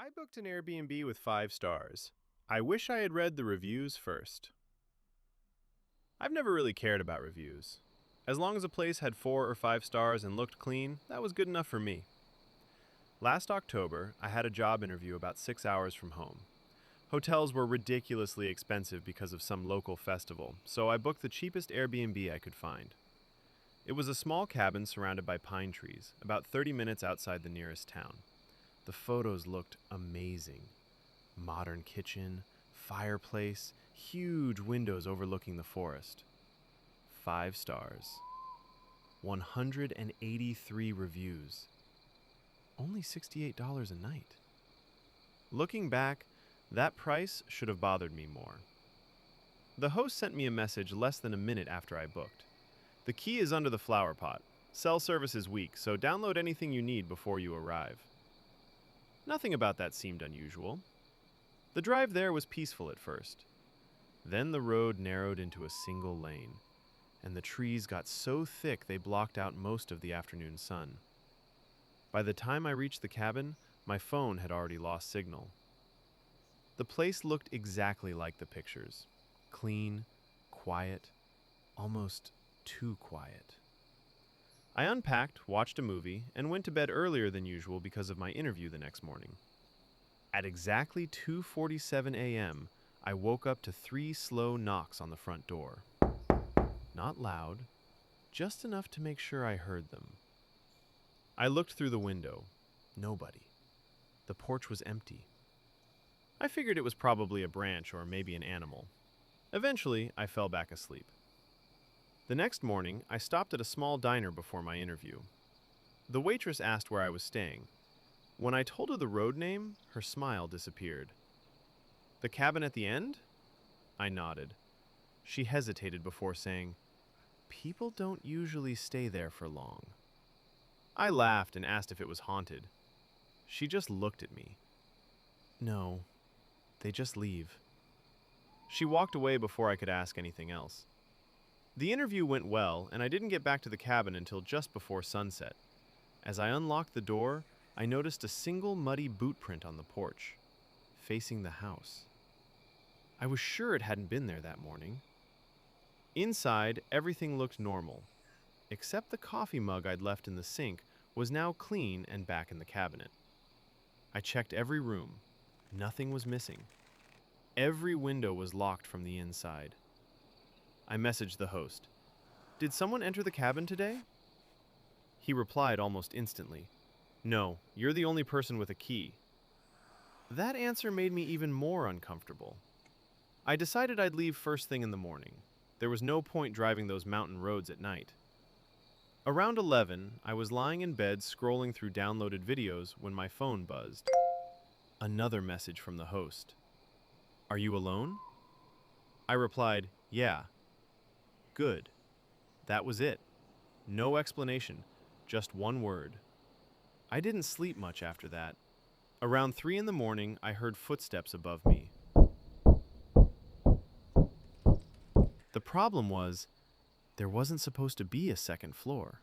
I booked an Airbnb with 5 stars. I wish I had read the reviews first. I've never really cared about reviews. As long as a place had 4 or 5 stars and looked clean, that was good enough for me. Last October, I had a job interview about 6 hours from home. Hotels were ridiculously expensive because of some local festival, so I booked the cheapest Airbnb I could find. It was a small cabin surrounded by pine trees, about 30 minutes outside the nearest town. The photos looked amazing. Modern kitchen, fireplace, huge windows overlooking the forest. 5 stars. 183 reviews. Only $68 a night. Looking back, that price should have bothered me more. The host sent me a message less than a minute after I booked. The key is under the flower pot. Cell service is weak, so download anything you need before you arrive. Nothing about that seemed unusual. The drive there was peaceful at first. Then the road narrowed into a single lane, and the trees got so thick they blocked out most of the afternoon sun. By the time I reached the cabin, my phone had already lost signal. The place looked exactly like the pictures. Clean, quiet, almost too quiet. I unpacked, watched a movie, and went to bed earlier than usual because of my interview the next morning. At exactly 2:47 a.m., I woke up to 3 slow knocks on the front door. Not loud, just enough to make sure I heard them. I looked through the window. Nobody. The porch was empty. I figured it was probably a branch or maybe an animal. Eventually, I fell back asleep. The next morning, I stopped at a small diner before my interview. The waitress asked where I was staying. When I told her the road name, her smile disappeared. "The cabin at the end?" I nodded. She hesitated before saying, "People don't usually stay there for long." I laughed and asked if it was haunted. She just looked at me. "No, they just leave." She walked away before I could ask anything else. The interview went well, and I didn't get back to the cabin until just before sunset. As I unlocked the door, I noticed a single muddy boot print on the porch, facing the house. I was sure it hadn't been there that morning. Inside, everything looked normal, except the coffee mug I'd left in the sink was now clean and back in the cabinet. I checked every room. Nothing was missing. Every window was locked from the inside. I messaged the host. "Did someone enter the cabin today?" He replied almost instantly. "No, you're the only person with a key." That answer made me even more uncomfortable. I decided I'd leave first thing in the morning. There was no point driving those mountain roads at night. Around 11, I was lying in bed scrolling through downloaded videos when my phone buzzed. Another message from the host. "Are you alone?" I replied, "Yeah." Good. That was it. No explanation, just one word. I didn't sleep much after that. Around 3 in the morning, I heard footsteps above me. The problem was, there wasn't supposed to be a second floor.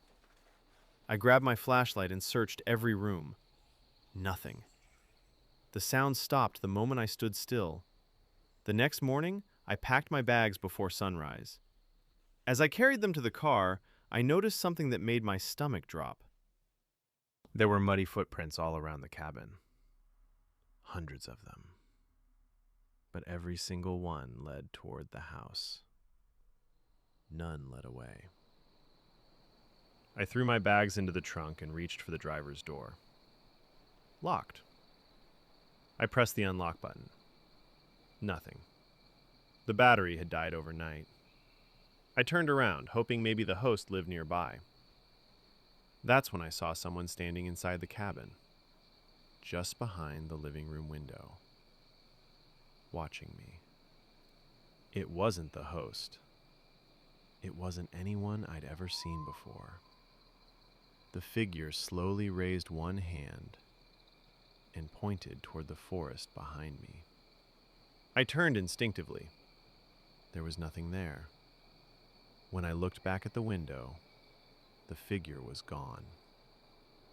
I grabbed my flashlight and searched every room. Nothing. The sound stopped the moment I stood still. The next morning, I packed my bags before sunrise. As I carried them to the car, I noticed something that made my stomach drop. There were muddy footprints all around the cabin. Hundreds of them. But every single one led toward the house. None led away. I threw my bags into the trunk and reached for the driver's door. Locked. I pressed the unlock button. Nothing. The battery had died overnight. I turned around, hoping maybe the host lived nearby. That's when I saw someone standing inside the cabin, just behind the living room window, watching me. It wasn't the host. It wasn't anyone I'd ever seen before. The figure slowly raised one hand and pointed toward the forest behind me. I turned instinctively. There was nothing there. When I looked back at the window, the figure was gone.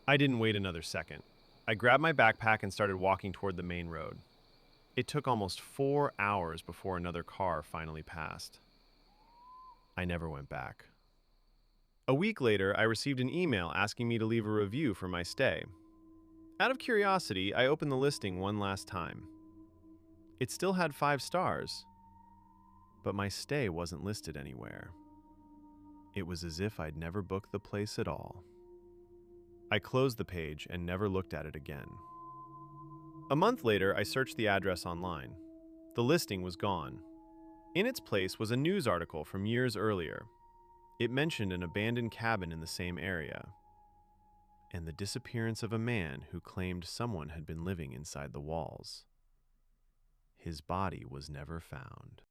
I didn't wait another second. I grabbed my backpack and started walking toward the main road. It took almost 4 hours before another car finally passed. I never went back. A week later, I received an email asking me to leave a review for my stay. Out of curiosity, I opened the listing one last time. It still had 5 stars, but my stay wasn't listed anywhere. It was as if I'd never booked the place at all. I closed the page and never looked at it again. A month later, I searched the address online. The listing was gone. In its place was a news article from years earlier. It mentioned an abandoned cabin in the same area, and the disappearance of a man who claimed someone had been living inside the walls. His body was never found.